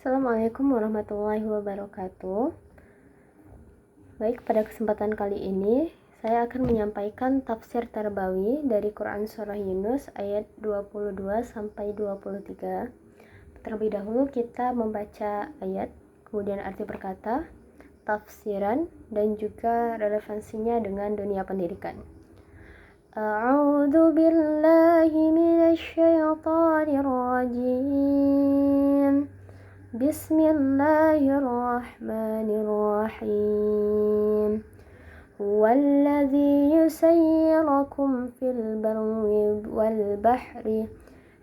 Assalamualaikum warahmatullahi wabarakatuh. Baik, pada kesempatan kali ini saya akan menyampaikan tafsir tarbawi dari Quran Surah Yunus ayat 22 sampai 23. Terlebih dahulu kita membaca ayat, kemudian arti perkata, tafsiran, dan juga relevansinya dengan dunia pendidikan. A'udzu billahi minasy syaithanir rajim. Bismillahirrahmanirrahim. Huwallazi yusayyirukum fil barri wal bahri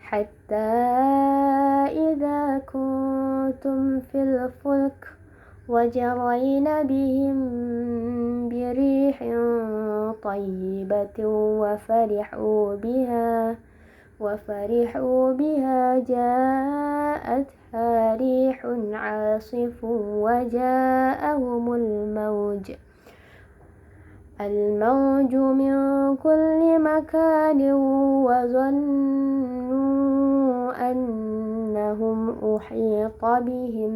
hatta idza kuntum fil fulk wajarayna bihim birihin tayyibatin وفرحوا بها جاءتها ريح عاصف وجاءهم الموج من كل مكان وظنوا أنهم أحيط بهم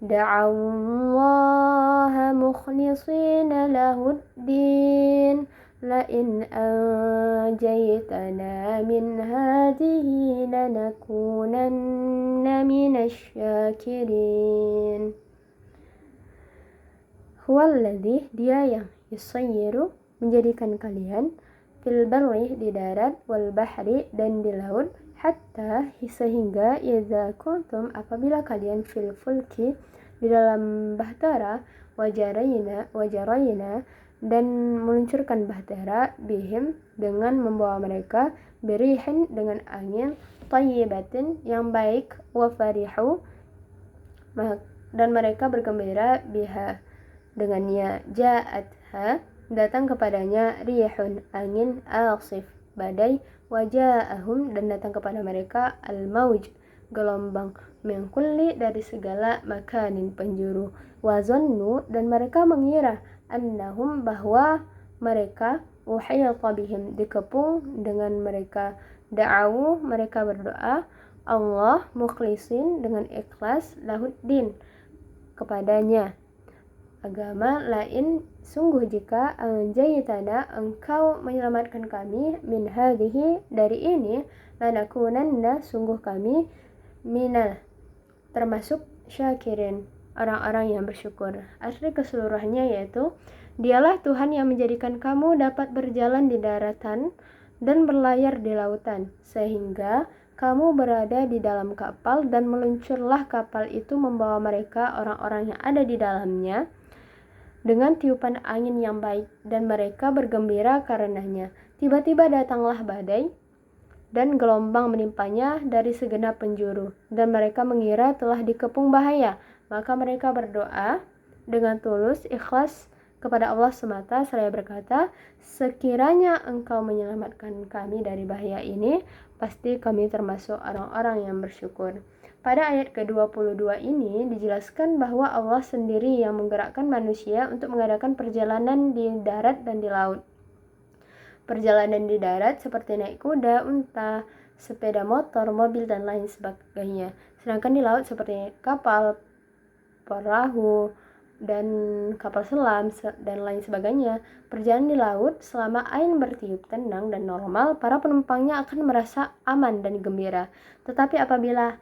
دعوا الله مخلصين له الدين لئن أنجيتنا من هذه لنكونن من الشاكرين. Huwallazi, dia yang yusayyiru, menjadikan kalian fil barri, di darat, wal bahri, dan di laut, hatta, sehingga idza kuntum, apabila kalian fil fulki, di dalam bahtera, wajarayna, dan meluncurkan bahtera, bihim, dengan membawa mereka, berihin, dengan angin, tayyibatin, yang baik, wa farihu, dan mereka bergembira, biha, dengannya, ja'atha, datang kepadanya, rihun, angin, asif, badai, waja'ahum, dan datang kepada mereka, al-mauj, gelombang, min kulli, dari segala makanin, penjuru, wazannu, dan mereka mengira, annahum, bahwa mereka, uhayata bihim, dikepung dengan mereka, da'awu, mereka berdoa, Allah, mukhlisin, dengan ikhlas, lahuddin, kepadanya agama, lain, sungguh jika anjaytana, engkau menyelamatkan kami, min hadhihi, dari ini, lanakunanna, sungguh kami, minal, termasuk syakirin, orang-orang yang bersyukur. Arti keseluruhannya yaitu, dialah Tuhan yang menjadikan kamu dapat berjalan di daratan dan berlayar di lautan, sehingga kamu berada di dalam kapal, dan meluncurlah kapal itu membawa mereka, orang-orang yang ada di dalamnya, dengan tiupan angin yang baik, dan mereka bergembira karenanya. Tiba-tiba datanglah badai, dan gelombang menimpanya dari segenap penjuru, dan mereka mengira telah dikepung bahaya. Maka mereka berdoa dengan tulus, ikhlas kepada Allah semata, seraya berkata, sekiranya engkau menyelamatkan kami dari bahaya ini, pasti kami termasuk orang-orang yang bersyukur. Pada ayat ke-22 ini dijelaskan bahwa Allah sendiri yang menggerakkan manusia untuk mengadakan perjalanan di darat dan di laut. Perjalanan di darat seperti naik kuda, unta, sepeda motor, mobil, dan lain sebagainya. Sedangkan di laut seperti kapal, perahu, dan kapal selam, dan lain sebagainya. Perjalanan di laut, selama angin bertiup tenang dan normal, para penumpangnya akan merasa aman dan gembira. Tetapi apabila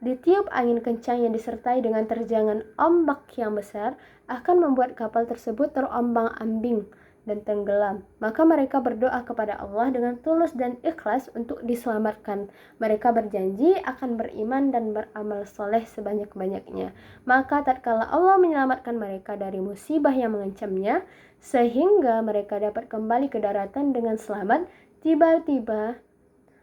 ditiup angin kencang yang disertai dengan terjangan ombak yang besar, akan membuat kapal tersebut terombang-ambing dan tenggelam. Maka mereka berdoa kepada Allah dengan tulus dan ikhlas untuk diselamatkan. Mereka berjanji akan beriman dan beramal soleh sebanyak-banyaknya. Maka tatkala Allah menyelamatkan mereka dari musibah yang mengancamnya, sehingga mereka dapat kembali ke daratan dengan selamat, tiba-tiba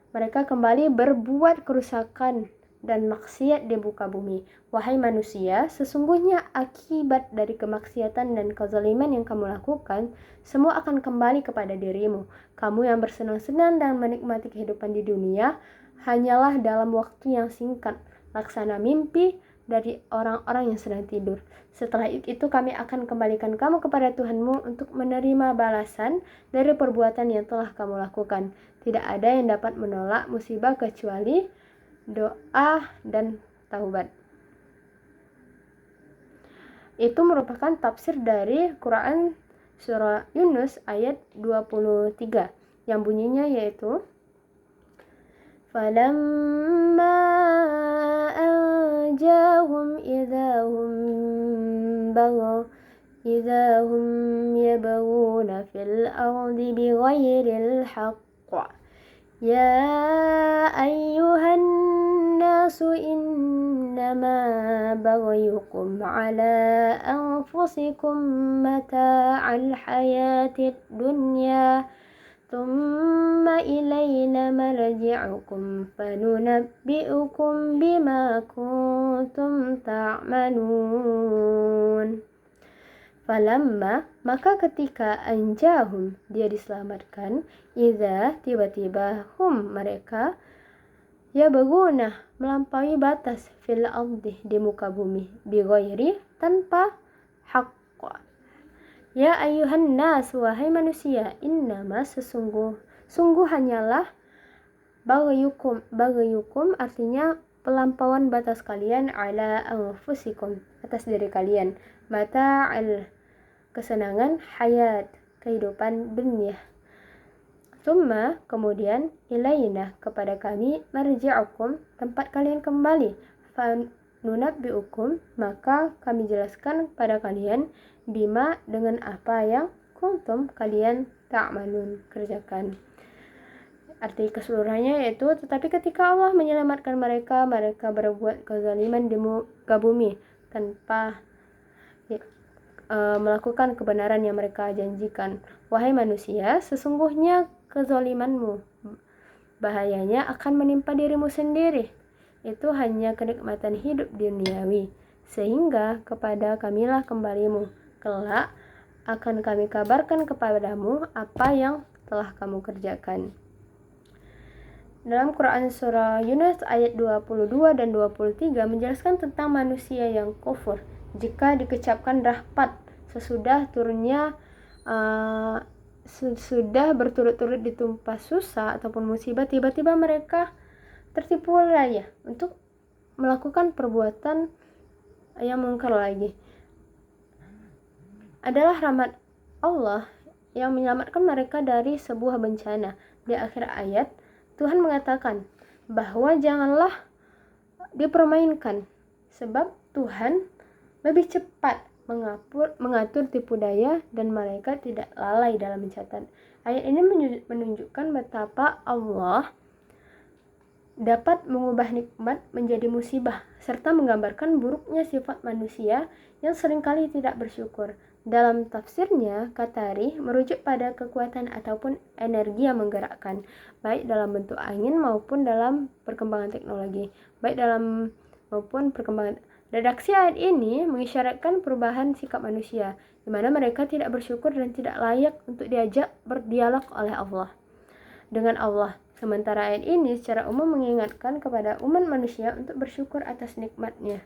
mereka kembali berbuat kerusakan dan maksiat di muka bumi. Wahai manusia, sesungguhnya akibat dari kemaksiatan dan kezaliman yang kamu lakukan, semua akan kembali kepada dirimu. Kamu yang bersenang-senang dan menikmati kehidupan di dunia, hanyalah dalam waktu yang singkat, laksana mimpi dari orang-orang yang sedang tidur. Setelah itu kami akan kembalikan kamu kepada Tuhanmu untuk menerima balasan dari perbuatan yang telah kamu lakukan. Tidak ada yang dapat menolak musibah kecuali doa dan taubat. Itu merupakan tafsir dari Quran surah Yunus ayat 23 yang bunyinya yaitu falamma anjahum idahum yabghuna fil ardi bighairil haqq ya ayyuhan nasu innama baghayukum ala anfusikum mata'al hayatid dunya thumma ilayna marji'ukum fanunabbi'ukum bima kuntum ta'malun. Falamma, maka ketika anjahum, dia diselamatkan, idza, tiba-tiba hum, mereka, ya baguna, melampaui batas, fil ardi, di muka bumi, bighairi, tanpa haqq. Ya ayuhan nas, wahai manusia, innama sungguh hanyalah baghayukum artinya pelampauan batas kalian ala anfusikum, atas diri kalian, mata'al, kesenangan, hayat, kehidupan dunia. Thumma, kemudian, ilaina, kepada kami, marji'ukum, tempat kalian kembali, fanunabbi'ukum, maka kami jelaskan pada kalian, bima, dengan apa yang kuntum, kalian ta'malun, kerjakan. Arti keseluruhannya yaitu, tetapi ketika Allah menyelamatkan mereka berbuat kezaliman di muka bumi tanpa melakukan kebenaran yang mereka janjikan. Wahai manusia, sesungguhnya kezalimanmu bahayanya akan menimpa dirimu sendiri. Itu hanya kenikmatan hidup duniawi. Sehingga kepada kamilah kembalimu. Kelak akan kami kabarkan kepadamu apa yang telah kamu kerjakan. Dalam Quran surah Yunus ayat 22 dan 23 menjelaskan tentang manusia yang kufur jika dikecapkan rahmat sesudah turunnya sudah berturut-turut ditumpas susah ataupun musibah, tiba-tiba mereka tertipu daya untuk melakukan perbuatan yang mungkar lagi. Adalah rahmat Allah yang menyelamatkan mereka dari sebuah bencana. Di akhir ayat Tuhan mengatakan bahwa janganlah dipermainkan, sebab Tuhan lebih cepat mengatur tipu daya dan mereka tidak lalai dalam mencatat. Ayat ini menunjukkan betapa Allah dapat mengubah nikmat menjadi musibah, serta menggambarkan buruknya sifat manusia yang seringkali tidak bersyukur. Dalam tafsirnya, Qatari merujuk pada kekuatan ataupun energi yang menggerakkan, baik dalam bentuk angin maupun dalam perkembangan teknologi, Redaksi ayat ini mengisyaratkan perubahan sikap manusia, di mana mereka tidak bersyukur dan tidak layak untuk diajak berdialog oleh Allah dengan Allah. Sementara ayat ini secara umum mengingatkan kepada umat manusia untuk bersyukur atas nikmatnya.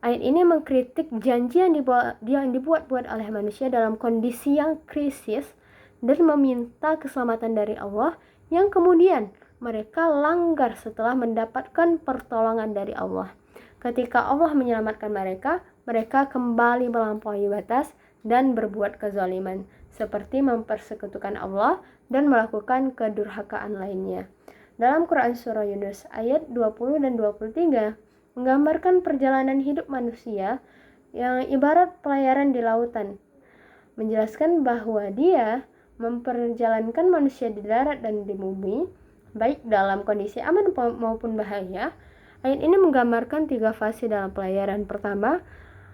Ayat ini mengkritik janji yang dibuat-buat oleh manusia dalam kondisi yang krisis dan meminta keselamatan dari Allah yang kemudian mereka langgar setelah mendapatkan pertolongan dari Allah. Ketika Allah menyelamatkan mereka kembali melampaui batas dan berbuat kezaliman, seperti mempersekutukan Allah dan melakukan kedurhakaan lainnya. Dalam Quran surah Yunus ayat 20 dan 23 menggambarkan perjalanan hidup manusia yang ibarat pelayaran di lautan, menjelaskan bahwa dia memperjalankan manusia di darat dan di bumi, baik dalam kondisi aman maupun bahaya. Ayat ini menggambarkan 3 fase dalam pelayaran. Pertama,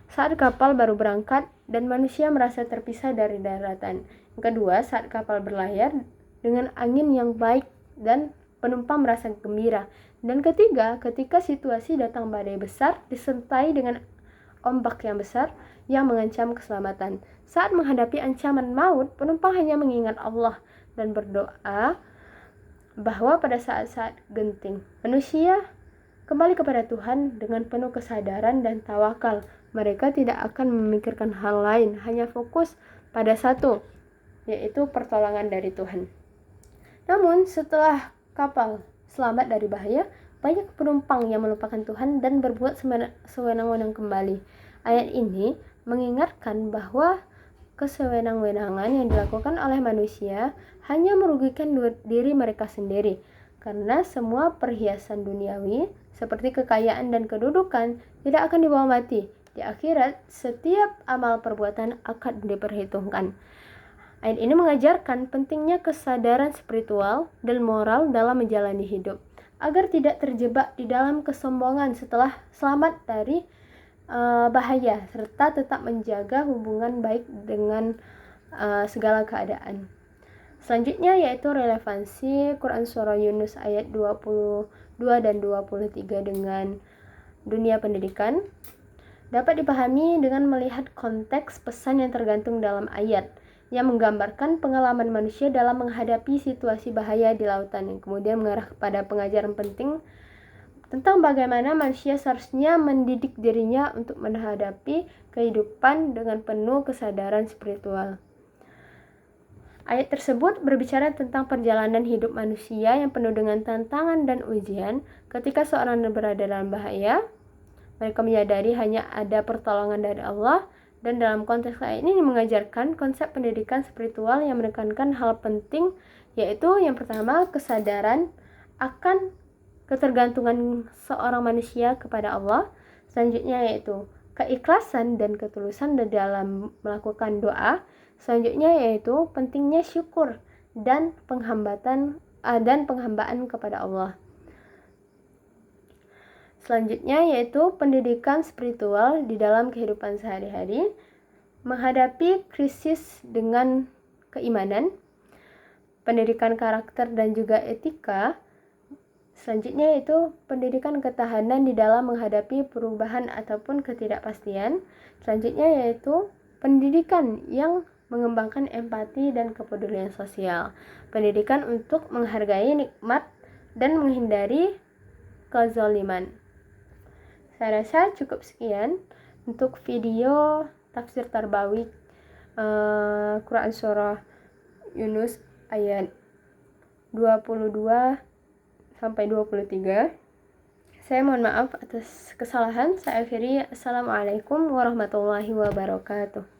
saat kapal baru berangkat dan manusia merasa terpisah dari daratan. Yang kedua, saat kapal berlayar dengan angin yang baik dan penumpang merasa gembira. Dan ketiga, ketika situasi datang badai besar disertai dengan ombak yang besar yang mengancam keselamatan. Saat menghadapi ancaman maut, penumpang hanya mengingat Allah dan berdoa bahwa pada saat-saat genting, manusia kembali kepada Tuhan dengan penuh kesadaran dan tawakal. Mereka tidak akan memikirkan hal lain, hanya fokus pada satu, yaitu pertolongan dari Tuhan. Namun setelah kapal selamat dari bahaya, banyak penumpang yang melupakan Tuhan dan berbuat sewenang-wenang kembali. Ayat ini mengingatkan bahwa kesewenang-wenangan yang dilakukan oleh manusia hanya merugikan diri mereka sendiri, karena semua perhiasan duniawi seperti kekayaan dan kedudukan tidak akan dibawa mati. Di akhirat, setiap amal perbuatan akan diperhitungkan. Ayat ini mengajarkan pentingnya kesadaran spiritual dan moral dalam menjalani hidup, agar tidak terjebak di dalam kesombongan setelah selamat dari bahaya, serta tetap menjaga hubungan baik dengan segala keadaan. Selanjutnya yaitu relevansi Quran Surah Yunus ayat 22 dan 23 dengan dunia pendidikan dapat dipahami dengan melihat konteks pesan yang tergantung dalam ayat yang menggambarkan pengalaman manusia dalam menghadapi situasi bahaya di lautan, yang kemudian mengarah kepada pengajaran penting tentang bagaimana manusia seharusnya mendidik dirinya untuk menghadapi kehidupan dengan penuh kesadaran spiritual. Ayat tersebut berbicara tentang perjalanan hidup manusia yang penuh dengan tantangan dan ujian. Ketika seorang berada dalam bahaya, mereka menyadari hanya ada pertolongan dari Allah, dan dalam konteks ayat ini mengajarkan konsep pendidikan spiritual yang menekankan hal penting, yaitu yang pertama, kesadaran akan ketergantungan seorang manusia kepada Allah. Selanjutnya yaitu keikhlasan dan ketulusan dalam melakukan doa. Selanjutnya yaitu pentingnya syukur dan penghambaan kepada Allah. Selanjutnya yaitu pendidikan spiritual di dalam kehidupan sehari-hari, menghadapi krisis dengan keimanan, pendidikan karakter dan juga etika. Selanjutnya yaitu pendidikan ketahanan di dalam menghadapi perubahan ataupun ketidakpastian. Selanjutnya yaitu pendidikan yang mengembangkan empati dan kepedulian sosial, pendidikan untuk menghargai nikmat dan menghindari kezaliman. Saya rasa cukup sekian untuk video tafsir Tarbawi Quran Surah Yunus ayat 22 sampai 23. Saya mohon maaf atas kesalahan. Saya akhiri. Assalamualaikum warahmatullahi wabarakatuh.